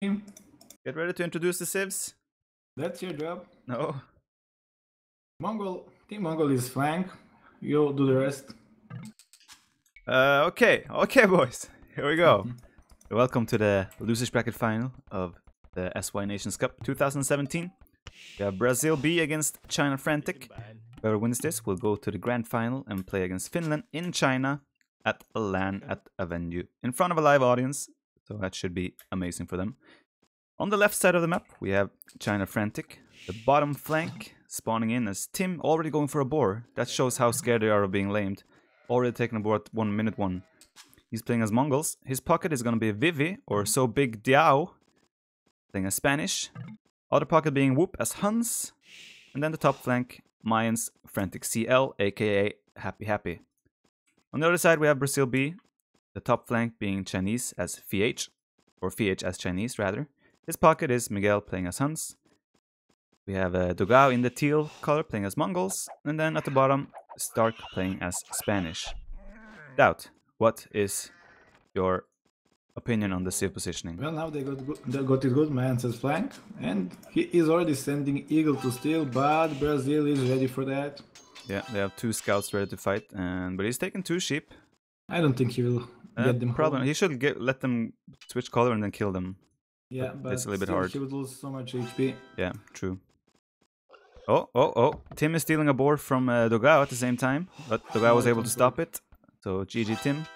Get ready to introduce the civs. That's your job. No. Team Mongol is flank. You do the rest. Okay, boys. Here we go. Welcome to the losers bracket final of the SY Nations Cup 2017. We have Brazil B against China Frantic. Whoever wins this will go to the grand final and play against Finland in China at a LAN at a venue in front of a live audience. So that should be amazing for them. On the left side of the map, we have China Frantic. The bottom flank spawning in as Tim, already going for a boar. That shows how scared they are of being lamed. Already taken a boar at 1 minute 1. He's playing as Mongols. His pocket is going to be Vivi, or So Big Diao, playing as Spanish. Other pocket being Whoop as Huns. And then the top flank, Mayans Frantic CL, aka Happy Happy. On the other side, we have Brazil B. The top flank being Chinese as VH, or VH as Chinese rather. His pocket is Miguel playing as Huns. We have Dogao in the teal color playing as Mongols. And then at the bottom, Stark playing as Spanish. Doubt, what is your opinion on the civ positioning? Well, now they got it good. Man says flank. And he is already sending Eagle to steal, but Brazil is ready for that. Yeah, they have 2 scouts ready to fight, but he's taking 2 sheep. I don't think he will get them problem. home. He should let them switch color and then kill them. Yeah, but it's a little bit hard. He would lose so much HP. Yeah, true. Oh. Tim is stealing a board from Dogao at the same time, but Dogao was able to stop it. So GG Tim.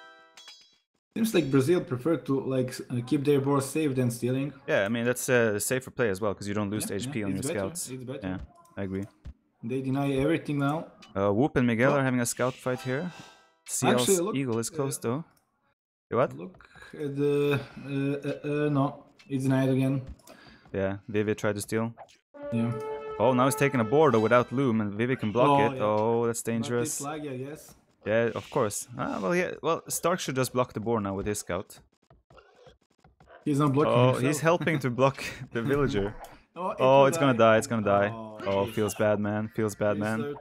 Seems like Brazil prefer to keep their board safe than stealing. Yeah, I mean that's a safer play as well because you don't lose HP on your scouts. It's better. Yeah, I agree. They deny everything now. Whoop and Miguel are having a scout fight here. CL's Eagle is close though. What? Look at the no, it's denied again. Yeah, Vivi tried to steal. Yeah. Oh, now he's taking a board though without loom, and Vivi can block it. Yeah. Oh, that's dangerous. But it's lag, I guess. Yeah, of course. Well, Stark should just block the board now with his scout. He's not blocking himself. He's helping to block the villager. It's gonna die. It's gonna die. Oh, feels bad, man. Feels bad, man.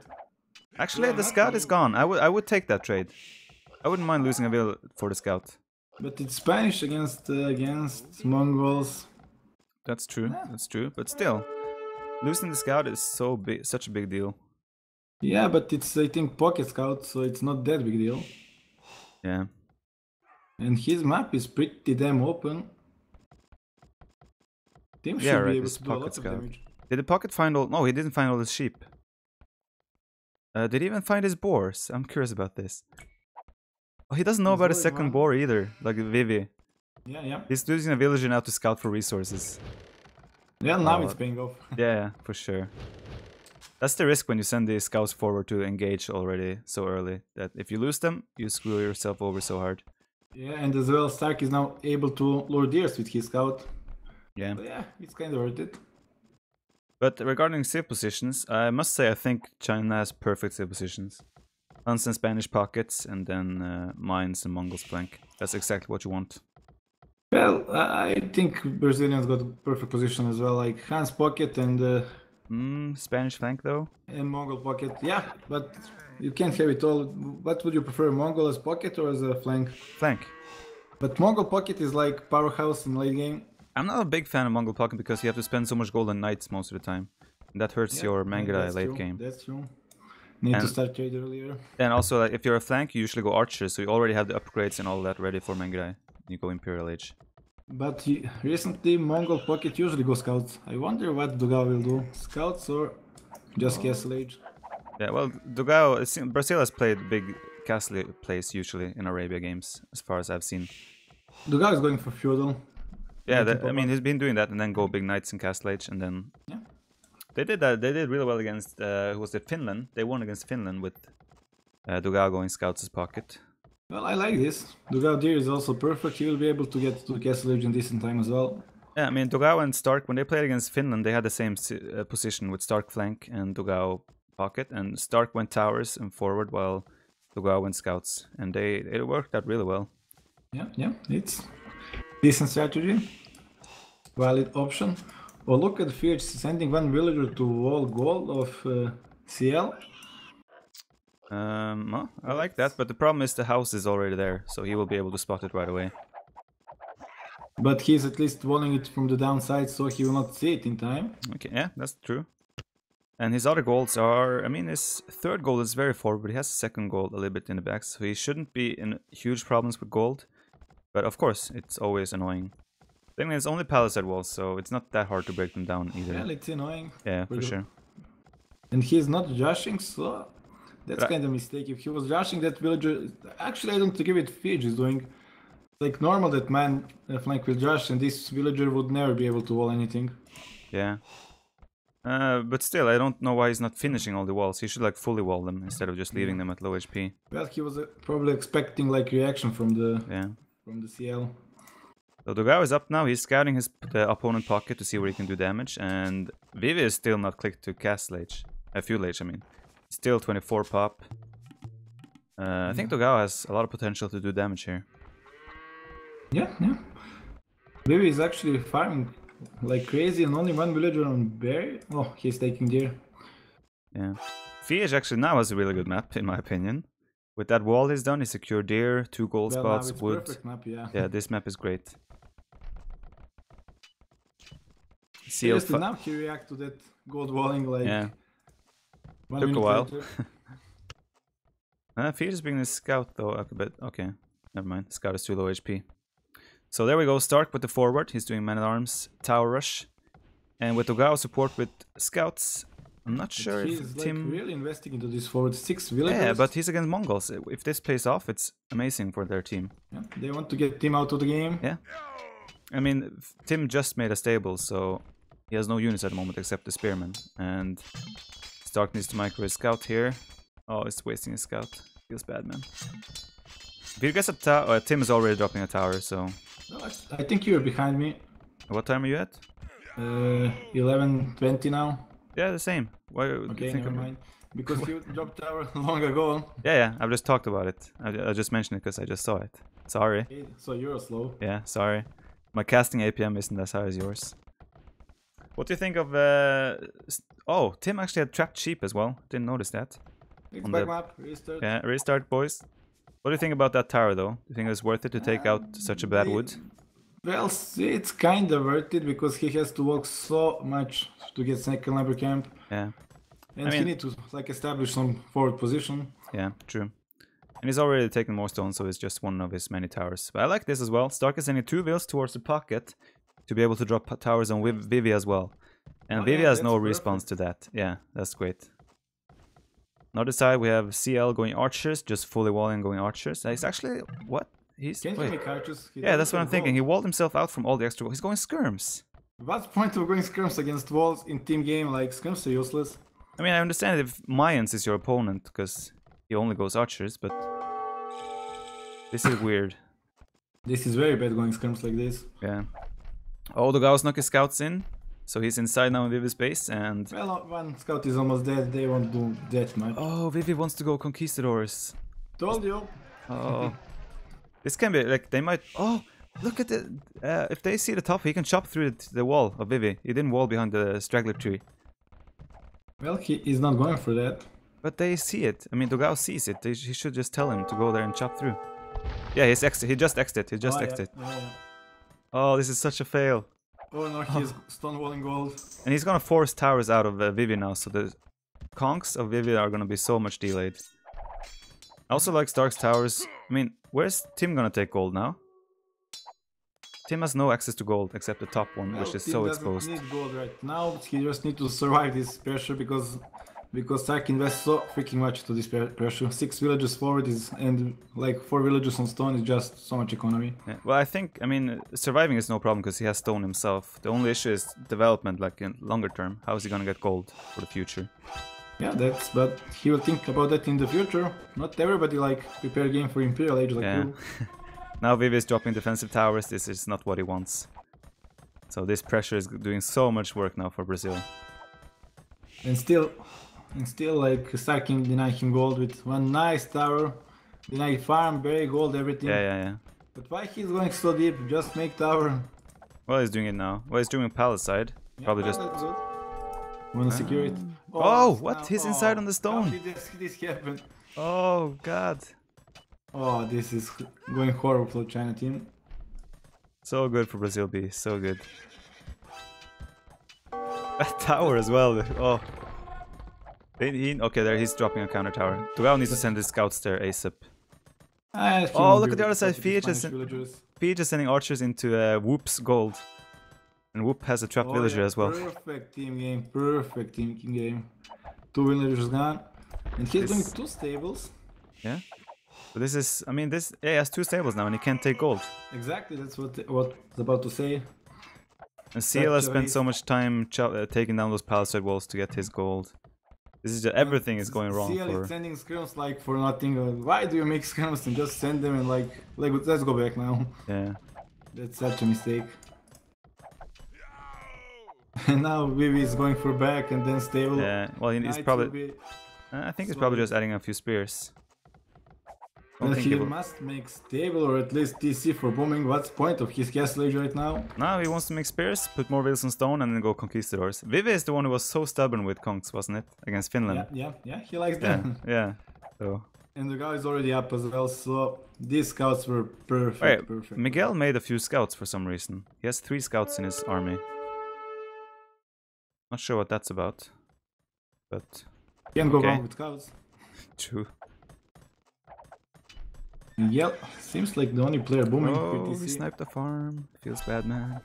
Actually, the scout is gone. I would take that trade. I wouldn't mind losing a vill for the scout. But it's Spanish against Mongols. That's true. That's true. But still, losing the scout is such a big deal. Yeah, but it's, I think, pocket scout, so it's not that big deal. Yeah. And his map is pretty damn open. Tim should be able to do a lot of damage. Did the pocket find all... No, he didn't find all his sheep. Did he even find his boars? I'm curious about this. Oh, he doesn't know about his second boar either, like Vivi. Yeah. He's using a villager now to scout for resources. Yeah, now it's paying off. Yeah, for sure. That's the risk when you send the scouts forward to engage already so early, that if you lose them, you screw yourself over so hard. Yeah, and as well, Stark is now able to lure deers with his scout. Yeah. But yeah, it's kind of worth it. But regarding civ positions, I must say I think China has perfect civ positions. Huns and Spanish pockets, and then mines and Mongols flank. That's exactly what you want. Well, I think Brazilians got a perfect position as well, like Hans pocket and... Spanish flank though? And Mongol pocket, yeah, but you can't have it all. What would you prefer, Mongol as pocket or as a flank? Flank. But Mongol pocket is like powerhouse in late game. I'm not a big fan of Mongol pocket because you have to spend so much gold on knights most of the time. And that hurts your Mangudai late game. That's true. Need to start trade earlier. And also, like, if you're a flank, you usually go archer, so you already have the upgrades and all that ready for Mangudai. You go Imperial Age. But recently, Mongol pocket usually go scouts. I wonder what Dogao will do. Scouts or just Castle Age? Yeah, well, Dogao, Brazil has played big castle plays usually in Arabia games, as far as I've seen. Dogao is going for feudal. Yeah, I mean, he's been doing that and then go big knights in Castle Age and then... Yeah. They did that. They did really well against, who was it, Finland? They won against Finland with Dogao going scouts as pocket. Well, I like this. Dogao Deer is also perfect. He will be able to get to Castle Age in decent time as well. Yeah, I mean, Dogao and Stark, when they played against Finland, they had the same position with Stark flank and Dogao pocket. And Stark went towers and forward while Dogao went scouts. And it worked out really well. Yeah, it's decent strategy. Valid option. Oh, look at Fierce sending one villager to wall gold of CL. Well, I like that, but the problem is the house is already there, so he will be able to spot it right away. But he's at least walling it from the downside, so he will not see it in time. Okay, yeah, that's true. And his other goals are, I mean, his third goal is very forward, but he has a second goal a little bit in the back, so he shouldn't be in huge problems with gold. But of course, it's always annoying. Then it's only palisade walls, so it's not that hard to break them down either. Well, it's annoying. Yeah, for sure. And he's not rushing, so that's kind of a mistake. If he was rushing that villager, actually I don't agree with Fidge is doing. Like normal that man flank will rush, and this villager would never be able to wall anything. Yeah. But still, I don't know why he's not finishing all the walls. He should like fully wall them instead of just leaving them at low HP. Well, he was probably expecting like reaction from the CL. So Dogao is up now. He's scouting the opponent pocket to see where he can do damage, and Vivi is still not clicked to cast Lage. Fuel Lage, I mean. Still 24 pop. I think Dogao has a lot of potential to do damage here. Yeah. Vivi is actually farming like crazy, and only one villager on Berry. Oh, he's taking deer. Yeah. Fiege actually now has a really good map, in my opinion. With that wall he's done, he secured deer, 2 gold spots, now it's wood. Perfect map, yeah. Yeah, this map is great. Seriously, now he react to that gold walling like. Yeah. 1 Took a minute while. later. Fiege is bringing his scout though, okay. Never mind, scout is too low HP. So there we go, Stark with the forward, he's doing man-at-arms, tower rush. And with Dogao support with scouts, I'm not sure he's if like Tim... really investing into this forward, 6 villagers. Yeah, but he's against Mongols. If this plays off, it's amazing for their team. Yeah, they want to get Tim out of the game. Yeah. I mean, Tim just made a stable, so he has no units at the moment except the spearman. And Stark needs to micro his scout here. Oh, it's wasting his scout. Feels bad, man. If he gets a tower... Tim is already dropping a tower, so... No, I think you're behind me. What time are you at? 11:20 now. Yeah, the same. Why do Okay, you think never mind. Because you dropped tower long ago. Yeah, I've just talked about it. I just mentioned it because I just saw it. Sorry. Okay, so you're slow. Yeah, sorry. My casting APM isn't as high as yours. What do you think of... Oh, Tim actually had trapped sheep as well. Didn't notice that. Next back map, restart. Yeah, restart, boys. What do you think about that tower, though? Do you think it's worth it to take out such a bad wood? Well, it's kind of worth it because he has to walk so much to get second lumber camp. Yeah. And he needs to like establish some forward position. Yeah, true. And he's already taken more stones, so it's just one of his many towers. But I like this as well. Stark is sending 2 vills towards the pocket to be able to drop towers on Vivi as well. And Vivi has no response to that. Yeah, that's great. On the other side, we have CL going archers, just fully walling going archers. He's actually... What? He's... Can't he make archers? Yeah, that's what I'm thinking. He walled himself out from all the extra... He's going skirms. What's the point of going skirms against walls in team game? Like, skirms are useless. I mean, I understand if Mayans is your opponent, because he only goes archers, but... This is weird. This is very bad going skirms like this. Yeah. Oh, the guy snuck his scouts in. So he's inside now in Vivi's base, and... Well, one scout is almost dead, they won't do that much. Oh, Vivi wants to go Conquistadors. Told you! Oh. This can be, like, they might... Oh, look at the... if they see the top, he can chop through the wall of Vivi. He didn't wall behind the straggler tree. Well, he is not going for that. But they see it. I mean, Dogao sees it. He should just tell him to go there and chop through. Yeah, he just exited. He just exited. Yeah. Oh, this is such a fail. Oh no, he's stonewalling gold. And he's gonna force towers out of Vivi now, so the conks of Vivi are gonna be so much delayed. I also like Stark's towers. I mean, where's Tim gonna take gold now? Tim has no access to gold except the top one, which is so exposed. He doesn't need gold right now, he just needs to survive this pressure because Stark invests so freaking much to this pressure. 6 villages forward and like 4 villages on stone is just so much economy. Yeah. Well, I mean, surviving is no problem because he has stone himself. The only issue is development, like in longer term. How is he gonna get gold for the future? Yeah, but he will think about that in the future. Not everybody like prepare game for Imperial Age like you. Now Vivi is dropping defensive towers. This is not what he wants. So this pressure is doing so much work now for Brazil. And still like Stark can deny him gold with one nice tower. Deny farm, berry, gold, everything. Yeah. But why he's going so deep? Just make tower. Well, he's doing it now. Well, he's doing palisade. Probably just... That's good. Wanna secure it? Oh, what? He's inside on the stone. How did this happen? Oh, God. Oh, this is going horrible for China team. So good for Brazil B. So good. That tower as well. Oh. Okay, there he's dropping a counter tower. Dugao needs to send his scouts there ASAP. Oh, look at the other side. Fiat is sending archers into Whoop's gold. And Whoop has a trapped villager as well. Perfect team game. Perfect team game. 2 villagers gone. And he's doing 2 stables. Yeah. But this is, I mean, he has 2 stables now and he can't take gold. Exactly, that's what I was about to say. And CL has spent so much time taking down those palisade walls to get his gold. This is just, everything is going wrong. CL is sending scrims like for nothing. Why do you make scrims and just send them and like let's go back now. Yeah. That's such a mistake. And now Vivi is going for back and then stable. Yeah, well he's probably... I think he's probably just adding a few spears. And he must make stable or at least TC for booming. What's the point of his castle age right now? Now he wants to make spears, put more wheels on stone and then go conquistadors. Vivi is the one who was so stubborn with conks, wasn't it? Against Finland. Yeah, he likes that. Yeah, so... And the guy is already up as well, so these scouts were perfect. Perfect. Miguel made a few scouts for some reason. He has 3 scouts in his army. Not sure what that's about, but... Can't go wrong with scouts. True. Yep, seems like the only player booming. Oh, he sniped the farm. Feels bad, man.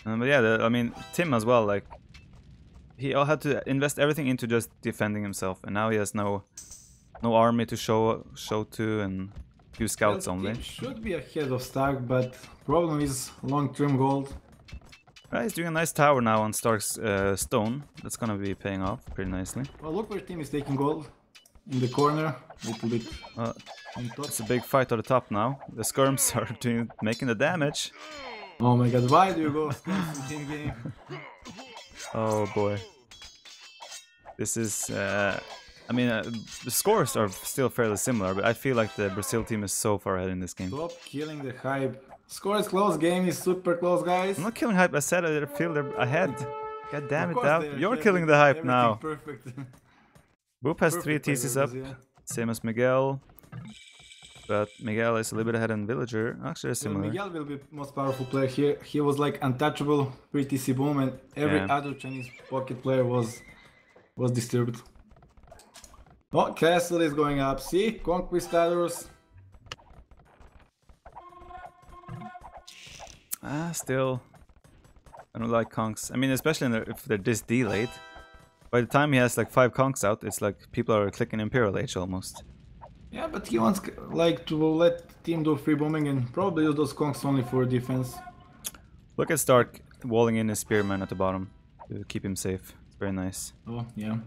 But yeah, I mean, Tim as well, like... He all had to invest everything into just defending himself, and now he has no army to show to, and few scouts only. He should be ahead of Stark, but problem is long-term gold. He's doing a nice tower now on Stark's stone. That's gonna be paying off pretty nicely. Well, look where Tim is taking gold. In the corner, a little bit on top. It's a big fight at the top now. The skirms are making the damage. Oh my god, why do you go skirms in team game? Oh boy. This is... I mean, the scores are still fairly similar, but I feel like the Brazil team is so far ahead in this game. Stop killing the hype. Score is close, game is super close, guys. I'm not killing hype, I said I feel they're ahead. God damn it, Dal. You're killing the hype now. Perfect. Boop has 3 TCs up, same as Miguel. But Miguel is a little bit ahead in Villager. Actually, similar. Well, Miguel will be most powerful player here. He was like untouchable pre-TC boom, and every other Chinese pocket player was disturbed. Oh, castle is going up. See, conquistadors. Still, I don't like conks. I mean, especially if they're this delayed. By the time he has like 5 conks out, it's like people are clicking Imperial Age almost. Yeah, but he wants like to let team do free bombing and probably use those conks only for defense. Look at Stark walling in his spearman at the bottom to keep him safe. It's very nice. Oh yeah.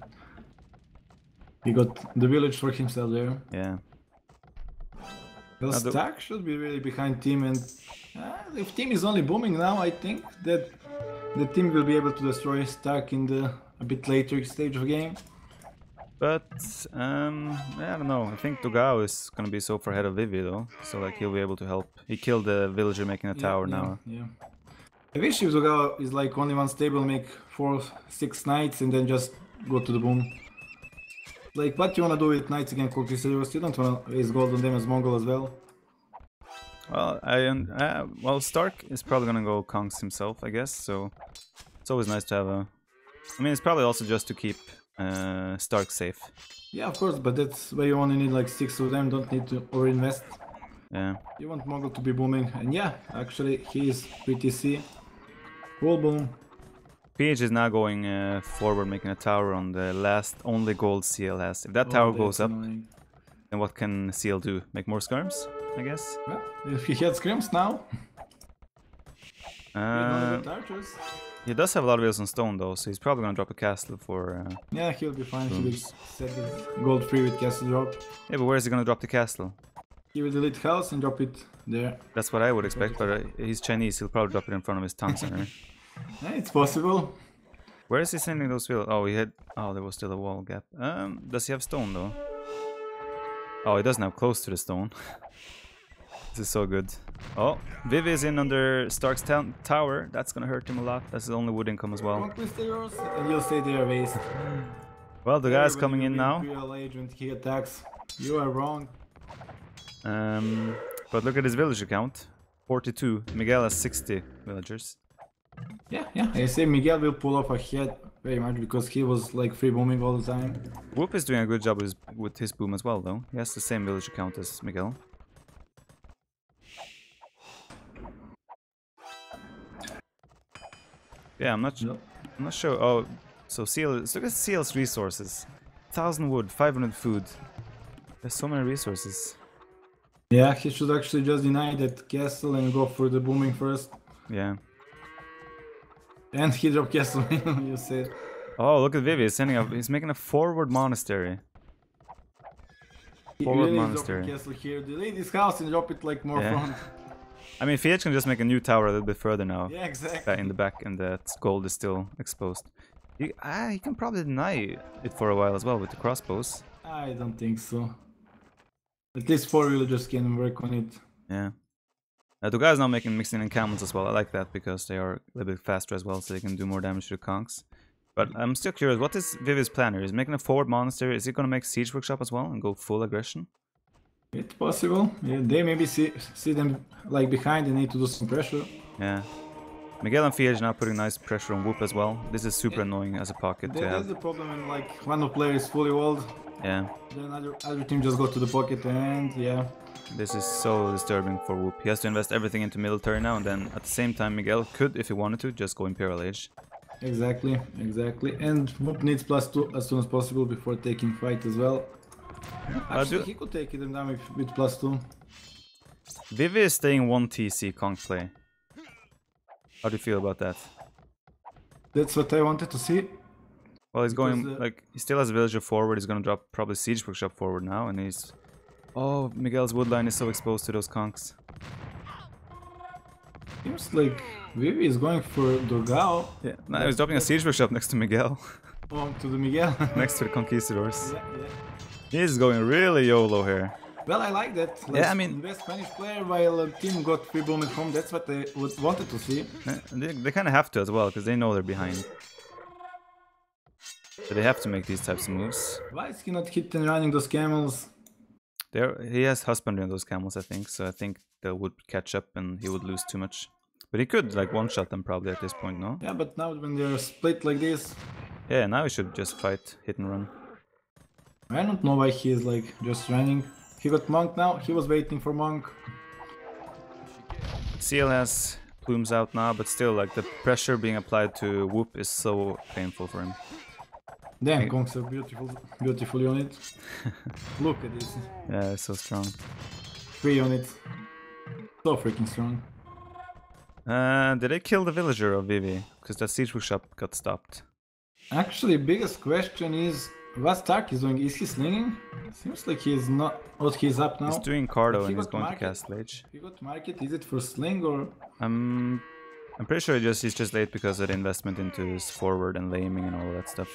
He got the village for himself there. Yeah. Well, Stark should be really behind team, and if team is only booming now, I think that the team will be able to destroy Stark in the a bit later stage of game. But I don't know. I think Dugao is gonna be so far ahead of Vivi though, so like he'll be able to help. He killed the villager making a tower now. Yeah. I wish if Dugao is like only one stable, make 4-6 knights and then just go to the boom. Like, what you wanna do with knights against conquistadors? You don't wanna waste gold on them as Mongol as well. Well, well, Stark is probably gonna go conks himself, I guess. So it's always nice to have a. I mean, it's probably also just to keep Stark safe. Yeah, of course, but that's why you only need like 6 of them. Don't need to overinvest. Yeah. You want Mongol to be booming, and yeah, actually he is pretty C. Full boom. PH is now going forward, making a tower on the last only gold CL has. If that tower goes up, then what can CL do? Make more skirms, I guess? Well, if he had scrims now. He does have a lot of wheels on stone though, so he's probably gonna drop a castle for... yeah, he'll be fine. He will set the gold free with castle drop. Yeah, but where is he gonna drop the castle? He will delete house and drop it there. That's what I would expect, but he's Chinese, he'll probably drop it in front of his town center. Yeah, it's possible. Where is he sending those wheels? Oh, he had... Oh, there was still a wall gap. Does he have stone though? Oh, he doesn't have close to the stone. This is so good. Oh, Vivi is in under Stark's tower. That's gonna hurt him a lot. That's his only wood income as well. And you'll say they are waste. Well, the guy's coming in now. Agent, he attacks. You are wrong. But look at his villager count. 42. Miguel has 60 villagers. Yeah, I say Miguel will pull off ahead very much because he was like free booming all the time. Whoop is doing a good job with his boom as well, though. He has the same villager count as Miguel. Yeah, I'm not sure. Oh, so Seal. Look at Seal's resources. 1,000 wood, 500 food. There's so many resources. Yeah, he should actually just deny that castle and go for the booming first. Yeah. And he dropped castle, you said. Oh, look at Vivi. He's making a forward monastery. Forward really monastery. Castle here. Delay this house and drop it like more front. I mean, FH can just make a new tower a little bit further now. Yeah, exactly. In the back, and that gold is still exposed. He can probably deny it for a while as well with the crossbows. I don't think so. At least 4 villagers can work on it. Yeah. The guy's now mixing in camels as well. I like that because they are a little bit faster as well, so they can do more damage to the conks. But I'm still curious, what is Vivi's plan here? He's making a forward monastery. Is he gonna make siege workshop as well and go full aggression? It's possible. Yeah, they maybe see them like behind and need to do some pressure. Yeah. Miguel and Fiege now putting nice pressure on Whoop as well. This is super annoying as a pocket to have. That's the problem when like one of player is fully walled. Yeah. Then other team just go to the pocket and yeah. This is so disturbing for Whoop. He has to invest everything into military now, and then at the same time Miguel could, if he wanted to, just go Imperial Age. Exactly. And Whoop needs +2 as soon as possible before taking fight as well. Actually, he could take them down with +2. Vivi is staying 1 TC conk play. How do you feel about that? That's what I wanted to see. Well, he's going, like, he still has Villager forward, he's gonna drop probably Siege Workshop forward now, and he's... Oh, Miguel's woodline is so exposed to those conks. Seems like Vivi is going for Dogao. Yeah, now he's dropping a Siege Workshop next to Miguel. Oh, to the Miguel. Next to the Conquistadors. Yeah. He's going really YOLO here. Well, I like that. Let's yeah, I mean... invest Spanish player while team got free boom at home. That's what I wanted to see. They kind of have to as well, because they know they're behind. So they have to make these types of moves. Why is he not hit and running those camels? He has husbandry on those camels, I think, so I think they would catch up and he would lose too much. But he could, like, one-shot them probably at this point, no? Yeah, but now when they're split like this... Yeah, now he should just fight, hit and run. I don't know why he is, like, just running. He got Monk now, he was waiting for Monk. Seal has plumes out now, but still, like, the pressure being applied to Whoop is so painful for him. Damn, Kongs are beautiful unit. Look at this. Yeah, it's so strong. 3 units. So freaking strong. Did they kill the villager of Vivi? Because that siege workshop got stopped. Actually, biggest question is what Stark is doing. Is he slinging? Seems like he's not. Oh, he's up now. He's doing Cardo and he's going to cast Lage. He got market. Is it for sling or? I'm pretty sure he's just late because of the investment into his forward and laming and all that stuff.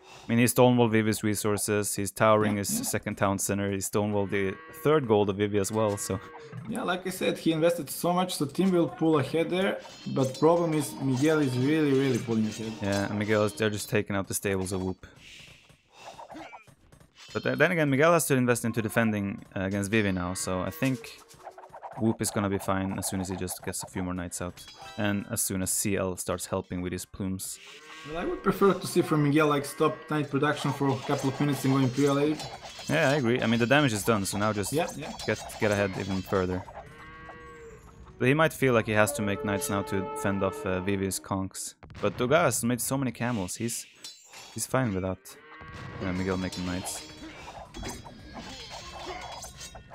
I mean, he stonewalled Vivi's resources, he's towering his second town center, he stonewalled the third gold of Vivi as well, so... Yeah, like I said, he invested so much, so team will pull ahead there, but problem is Miguel is really pulling ahead. Yeah, and Miguel they're just taking out the stables of Whoop. But then again, Miguel has to invest into defending against Vivi now, so I think Whoop is gonna be fine as soon as he just gets a few more knights out. And as soon as CL starts helping with his plumes. Well, I would prefer to see from Miguel like stop knight production for a couple of minutes and go Imperial Age. Yeah, I agree. I mean, the damage is done, so now just get ahead even further. But he might feel like he has to make knights now to fend off Vivi's conks. But Doga has made so many camels, he's fine without Miguel making knights.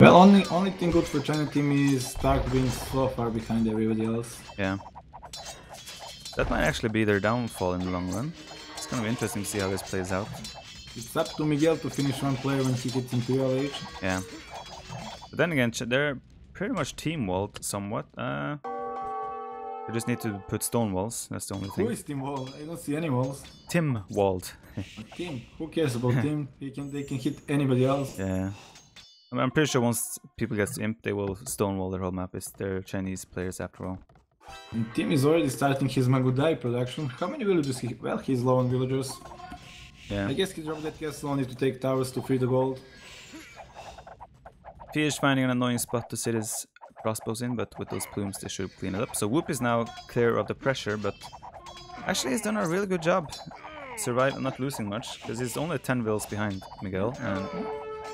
Well, only thing good for China team is Stark being so far behind everybody else. Yeah. That might actually be their downfall in the long run. It's gonna be interesting to see how this plays out. It's up to Miguel to finish one player when he gets Imperial Age. Yeah. But then again, they're pretty much team-walled somewhat. They just need to put stone walls, that's the only thing. Who is team wall? I don't see any walls. Tim-walled. Team? Who cares about team? They can hit anybody else. Yeah. I mean, I'm pretty sure once people get to Imp, they will stonewall their whole map. They're Chinese players after all. And team is already starting his Magudai production. How many villagers he... Well, he's low on villagers. Yeah. I guess he dropped that castle only to take towers to free the gold. He is finding an annoying spot to sit his crossbows in, but with those plumes they should clean it up. So Whoop is now clear of the pressure, but actually he's done a really good job surviving, not losing much, because he's only 10 vills behind Miguel and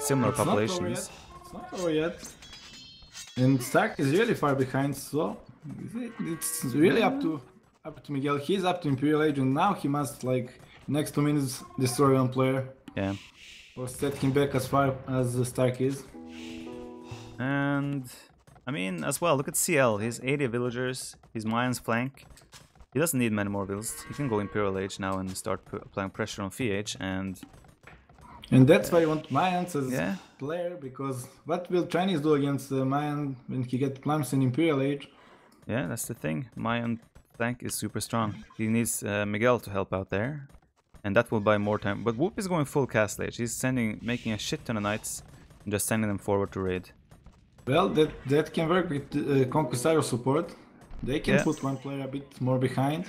similar populations. It's not over yet. And Stark is really far behind, so it's really up to Miguel. He's up to Imperial Age, and now he must, like, next 2 minutes destroy one player. Yeah. Or set him back as far as Stark is. And I mean, as well, look at CL. He's 80 villagers. He's Mayan's flank. He doesn't need many more vills. He can go Imperial Age now and start applying pressure on FH. And that's why I want Mayans as player, because what will Chinese do against Mayan when he gets plums in Imperial Age? Yeah, that's the thing. Mayan flank is super strong. He needs Miguel to help out there. And that will buy more time. But Whoop is going full Castle Age. He's making a shit ton of knights and just sending them forward to raid. Well, that can work with Conquerors support. They can put one player a bit more behind.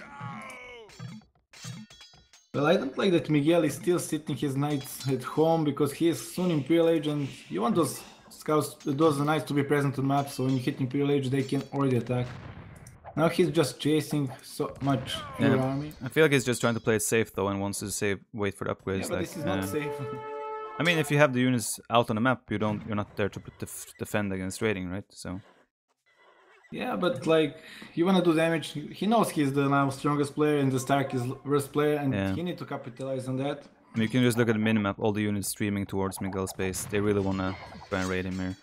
Well, I don't like that Miguel is still sitting his knights at home, because he is soon Imperial Age, and you want those scouts, those knights to be present on map, so when you hit Imperial Age they can already attack. Now he's just chasing so much your army. I feel like he's just trying to play it safe though, and wants to wait for the upgrades. Yeah, but this is not safe. I mean, if you have the units out on the map, you're not there to defend against raiding, right? So. Yeah, but like, you wanna do damage. He knows he's the now strongest player and the Stark is worst player, and he need to capitalize on that. You can just look at the minimap, all the units streaming towards Miguel's base. They really wanna try and raid him here.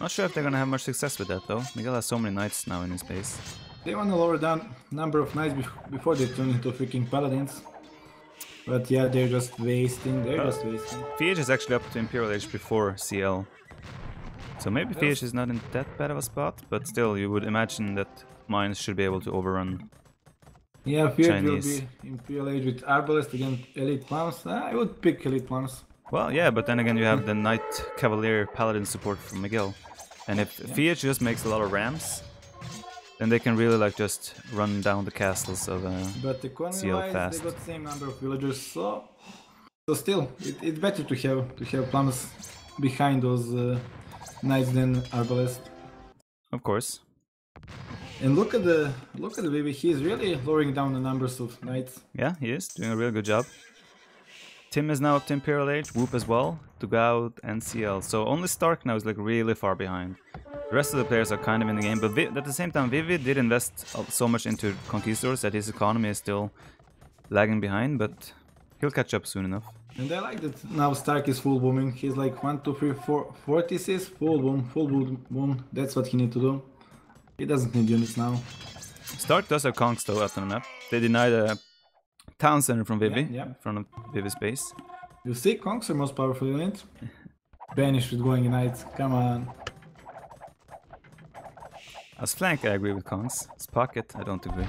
Not sure if they're gonna have much success with that though. Miguel has so many knights now in his base. They wanna lower down number of knights before they turn into freaking paladins. But yeah, they're just wasting. FH is actually up to Imperial Age before CL. So maybe FH is not in that bad of a spot, but still, you would imagine that mines should be able to overrun. Yeah, FH will be Imperial Age with Arbalest against Elite Plums. I would pick Elite Plums. Well, yeah, but then again, you have the Knight Cavalier Paladin support from Miguel. And if FH just makes a lot of rams, then they can really like just run down the castles of but the CL fast. They got the same number of villagers, so still, it's better to have plums behind those knights than Arbalest. Of course. And look at the baby. He's really lowering down the numbers of knights. Yeah, he is doing a really good job. Tim is now up to Imperial Age, Whoop as well, Dugout and CL. So only Stark now is like really far behind. The rest of the players are kind of in the game, but at the same time, Vivi did invest so much into Conquistadors that his economy is still lagging behind, but he'll catch up soon enough. And I like that now Stark is full booming. He's like 1, 2, 3, 4, 46, full boom. That's what he needs to do. He doesn't need units now. Stark does have conks though out on the map. They denied a town center from Vivi, in front of Vivi's base. You see, conks are most powerful unit. Banished with going knights, come on. As flank, I agree with Kongs. As pocket, I don't agree.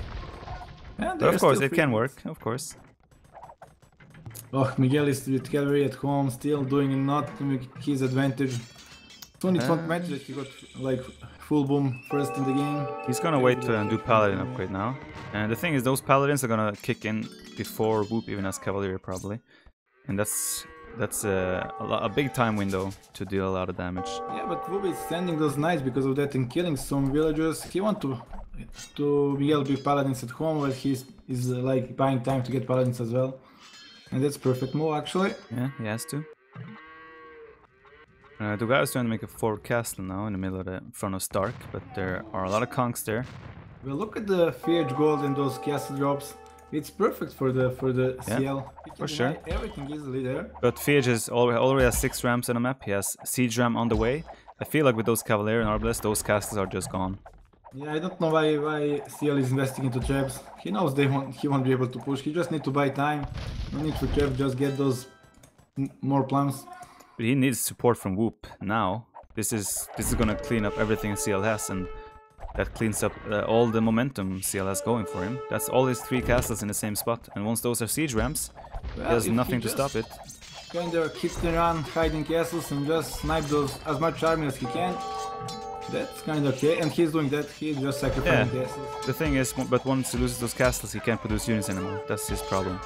Yeah, but of course, it can work, of course. Oh, Miguel is with cavalry at home, still doing not to his advantage. Soon it won't matter that he got like full boom first in the game. He's gonna wait to do Paladin upgrade now. And the thing is, those Paladins are gonna kick in before Whoop even has Cavalier probably. And that's a big time window to deal a lot of damage. Yeah, but Whoop is sending those knights because of that and killing some villagers. He wants to Miguel be Paladins at home, but he's like buying time to get Paladins as well. And that's perfect move actually. Yeah, he has to. The guy is trying to make a 4 castle now in the middle of the front of Stark, but there are a lot of conks there. Well, look at the FH gold and those castle drops. It's perfect for the CL. For sure. Everything easily there. But FH already has 6 rams on the map. He has siege ram on the way. I feel like with those Cavalier and Arbalest, those castles are just gone. Yeah, I don't know why CL is investing into traps. He knows he won't be able to push. He just need to buy time. No need for traps. Just get those more plums. But he needs support from Whoop now. This is gonna clean up everything CL has, and that cleans up all the momentum CL has going for him. That's all his 3 castles in the same spot, and once those are siege ramps, he has nothing to stop it. Kinda keeps the run, hiding castles, and just snipe those as much army as he can. That's kinda okay, and he's doing that. He's just sacrificing castles. The thing is, but once he loses those castles, he can't produce units anymore. That's his problem.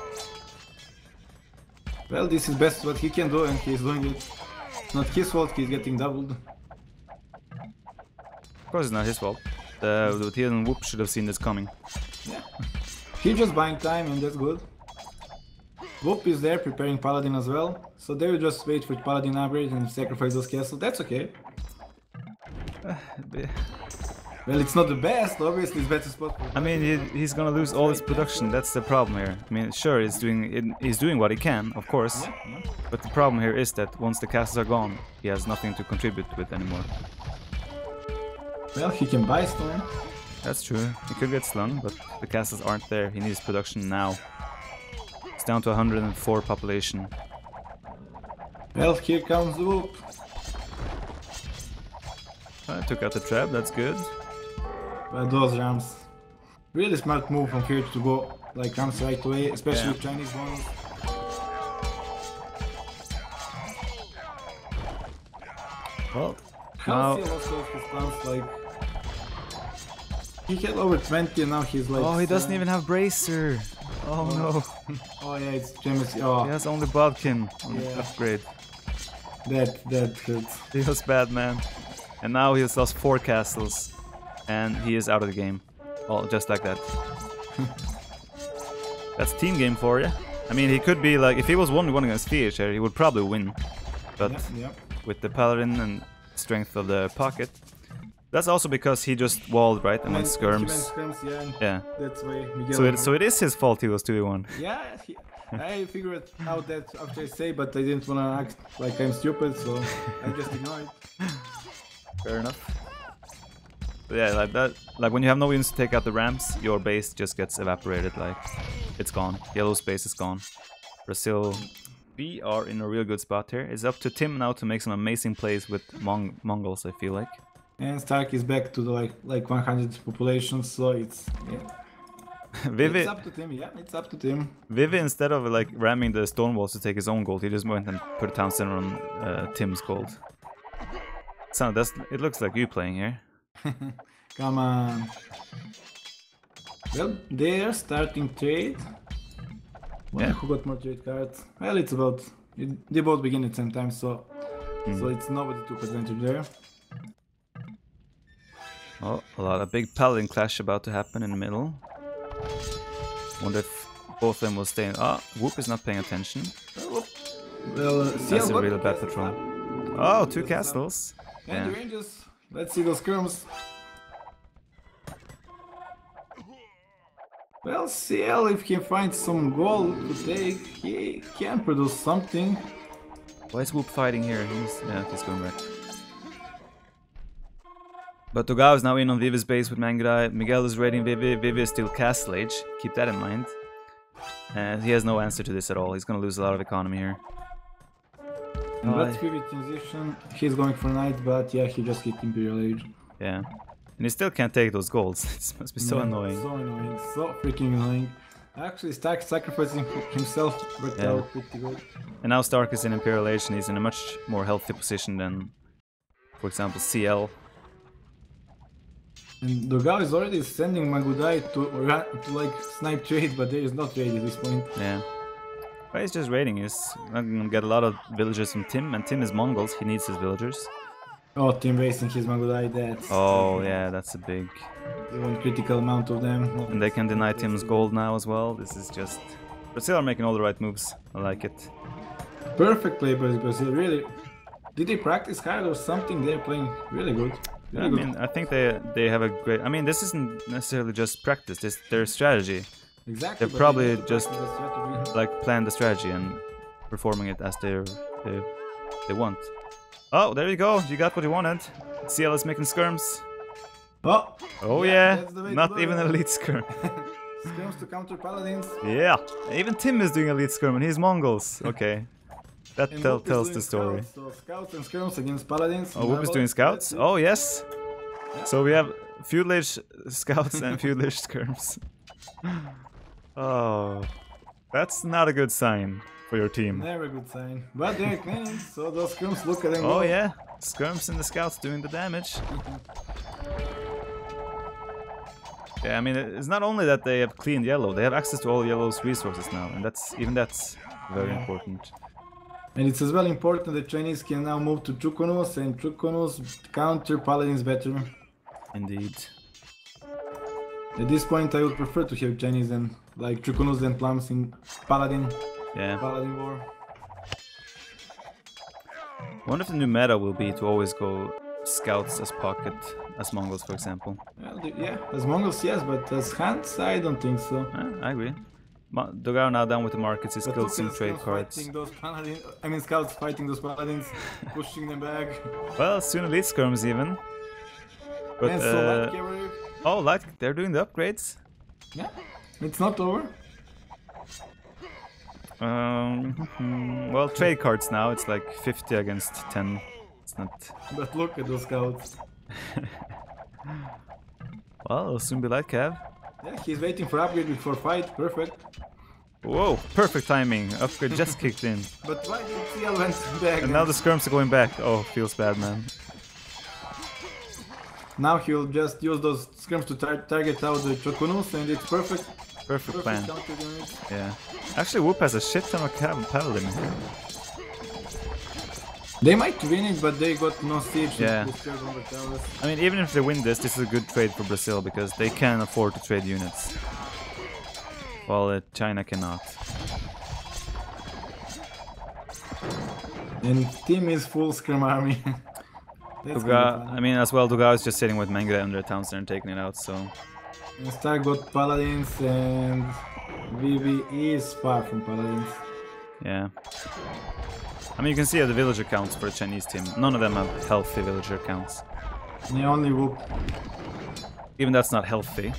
Well, this is best what he can do, and he's doing it. It's not his fault, he's getting doubled. Of course, it's not his fault. The hidden whoop should have seen this coming. Yeah. He's just buying time, and that's good. Whoop is there preparing Paladin as well, so they will just wait for Paladin upgrade and sacrifice those castles. That's okay. Well, it's not the best, obviously it's better spot. I mean, he's gonna lose all his production. That's the problem here. I mean, sure, he's doing what he can, of course. Yeah. But the problem here is that once the castles are gone, he has nothing to contribute with anymore. Well, he can buy stone. That's true. He could get slung, but the castles aren't there. He needs production now. It's down to 104 population. Well, here comes the whoop. I took out the trap. That's good. Well, those rams. Really smart move from here to go like rams right away, especially with Chinese ones. Well, How he lost all his plans, like... He had over 20 and now he's like... Oh, he doesn't even have bracer. Oh no. Oh yeah, it's James. Oh. He has only Bodkin on the upgrade. That hurts. He was bad, man. And now he has lost 4 castles. And he is out of the game. Well, just like that. That's team game for you. I mean, he could be like... If he was 1v1 against VHR, he would probably win. But with the Paladin and strength of the pocket... That's also because he just walled, right? And went skirms. Yeah. That's why Miguel so it is his fault he was 2v1. Yeah, I figured out that after I say, but I didn't wanna act like I'm stupid, so I just ignored it. Fair enough. But yeah, like that. Like when you have no units to take out the ramps, your base just gets evaporated. Like it's gone. Yellow's base is gone. Brazil B are in a real good spot here. It's up to Tim now to make some amazing plays with Mongols. I feel like. And Stark is back to the like 100 population, so it's Vivi, it's up to Tim. Yeah, it's up to Tim. Vivi, instead of like ramming the stone walls to take his own gold, he just went and put a town center on Tim's gold. So it looks like you playing here. Come on. Well, they are starting trade. Wonder who got more trade cards. Well, it's about they both begin at the same time, so it's nobody took advantage there. Oh, a big paladin clash about to happen in the middle. Wonder if both of them will stay in. Ah, Whoop is not paying attention. Well, that's a really bad patrol. Oh, 2 castles. And the ranges. Let's see those skirms. Well, CL, if he finds some gold to take, he can produce something. Why is Whoop fighting here? He's going back. But Togao is now in on Vivi's base with Mangurai. Miguel is raiding Vivi. Vivi is still Castle Age. Keep that in mind. And he has no answer to this at all. He's gonna lose a lot of economy here. And that's Vivi transition. He's going for Knight, but yeah, he just hit Imperial Age. Yeah. And he still can't take those golds. It must be so annoying. So annoying. So freaking annoying. Actually, Stark sacrificing himself worked out pretty good. And now Stark is in Imperial Age and he's in a much more healthy position than, for example, CL. And Dogao is already sending Magudai to like snipe trade, but there is no trade at this point. Yeah. But he's just raiding. He's gonna get a lot of villagers from Tim, and Tim is Mongols, he needs his villagers. Oh, Tim wasting his Magudai, that's... Oh yeah, that's a big... They want critical amount of them. And they can deny Tim's gold now as well. This is just... Brazil are making all the right moves. I like it. Perfect play by Brazil, really. Did they practice hard or something? They're playing really good. I mean, I think they have a great... I mean, this isn't necessarily just practice, this their strategy. Exactly. They're probably just like planned the strategy and performing it as they want. Oh, there you go. You got what you wanted. CL is making skirms. Oh yeah. Not even elite skirm. Skirms to counter paladins. Yeah. Even Tim is doing elite skirm and he's Mongols. Okay. That tells the story. Scouts, so scouts and skirms against paladins. Oh, Whoop is doing scouts? Oh, yes. Yeah. So we have feudalish scouts and feudalish skirms. Oh, that's not a good sign for your team. Never a good sign. But they're clean, so those skirms look at them. Oh, yeah. Skirms and the scouts doing the damage. Yeah, I mean, it's not only that they have cleaned yellow, they have access to all yellow's resources now, and that's very important. And it's as well important that Chinese can now move to Trukonus, and Trukonus counter paladins better. Indeed. At this point, I would prefer to have Chinese than like Chukunus than Plums in Paladin. Yeah. Paladin War. One of the new meta will be to always go scouts as pocket, as Mongols, for example. Well, yeah, as Mongols, yes, but as Hans, I don't think so. I agree. Dogao now down with the markets, he's But killed look some at trade scouts cards. fighting those paladins. I mean, scouts fighting those paladins, pushing them back. Well, soon elite skirms even. But, And so light cavalry. oh, light, they're doing the upgrades. Yeah, it's not over. Well, trade cards now, it's like 50 against 10. It's not... But look at those scouts. Well, it'll soon be light cav. Yeah, he's waiting for upgrade before fight. Perfect. Whoa, perfect timing. Upgrade just kicked in. But why did CL went back? And now the skirms are going back. Oh, feels bad, man. Now he'll just use those skirms to target out the Chokunus, and it's perfect. Perfect plan. Counter units. Yeah. Actually, Whoop has a shit ton of paladin. They might win it, but they got no siege. Yeah. To disturb on the towers. I mean, even if they win this, this is a good trade for Brazil because they can afford to trade units. While China cannot. And team is full scrim army. Duga, I mean, as well, Duga is just sitting with Mengele under a town center and taking it out, so... And Star got paladins, and Vivi is far from paladins. Yeah. I mean, you can see the villager counts for the Chinese team. None of them have healthy villager counts. They only Whoop. Even that's not healthy.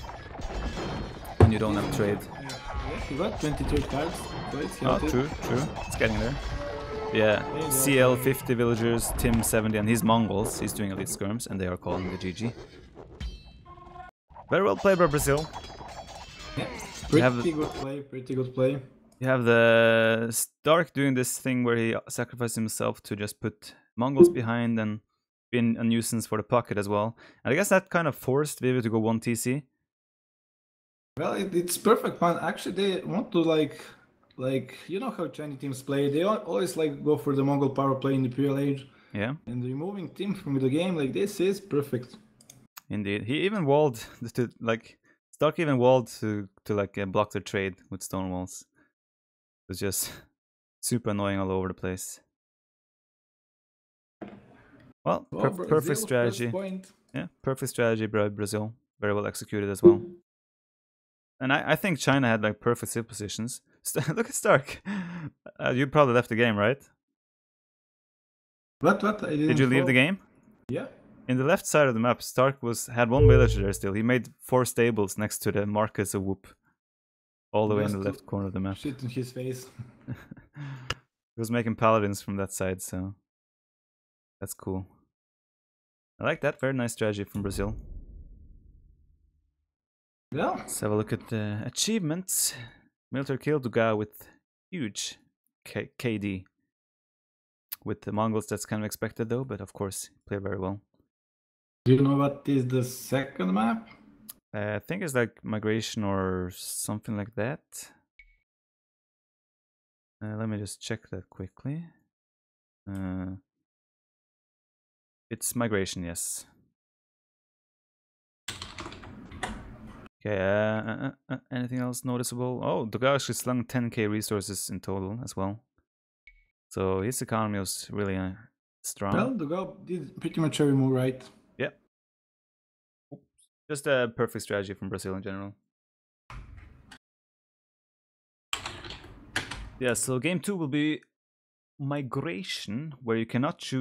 When you don't have trade. Yeah, he got 23 cards, so it's Oh, healthy. true. It's getting there. Yeah, CL 50 villagers, Tim 70, and he's Mongols. He's doing elite skirms, and they are calling the GG. Very well played by Brazil. Yeah, pretty good play. You have the Stark doing this thing where he sacrificed himself to just put Mongols behind and be a nuisance for the pocket as well. And I guess that kind of forced Vivi to go 1 TC. Well, it's perfect, man. Actually, they want to like you know how Chinese teams play. They always like go for the Mongol power play in the Imperial Age. Yeah. And removing Tim from the game like this is perfect. Indeed. He even walled to like Stark even walled to like block their trade with stone walls. It was just super annoying all over the place. Well, perfect strategy. Yeah, perfect strategy by Brazil. Very well executed as well. And I think China had like perfect sit positions. Look at Stark. You probably left the game, right? What? Did you leave the game? Yeah. In the left side of the map, Stark had one villager there still. He made 4 stables next to the Marcus of Whoop. All the way in the left corner of the map. Shit in his face. He was making paladins from that side, so that's cool. I like that. Very nice strategy from Brazil. Yeah. Let's have a look at the achievements. Military kill Duga with huge KD. With the Mongols, that's kind of expected though, but of course, play very well. Do you know what is the second map? I think it's like migration or something like that. Let me just check that quickly. It's migration, yes. Okay, anything else noticeable? Oh, Duga actually slung 10k resources in total as well. So his economy was really strong. Well, Duga did pretty much every move right. Yep. Just a perfect strategy from Brazil in general. Yeah, so game 2 will be migration, where you cannot choose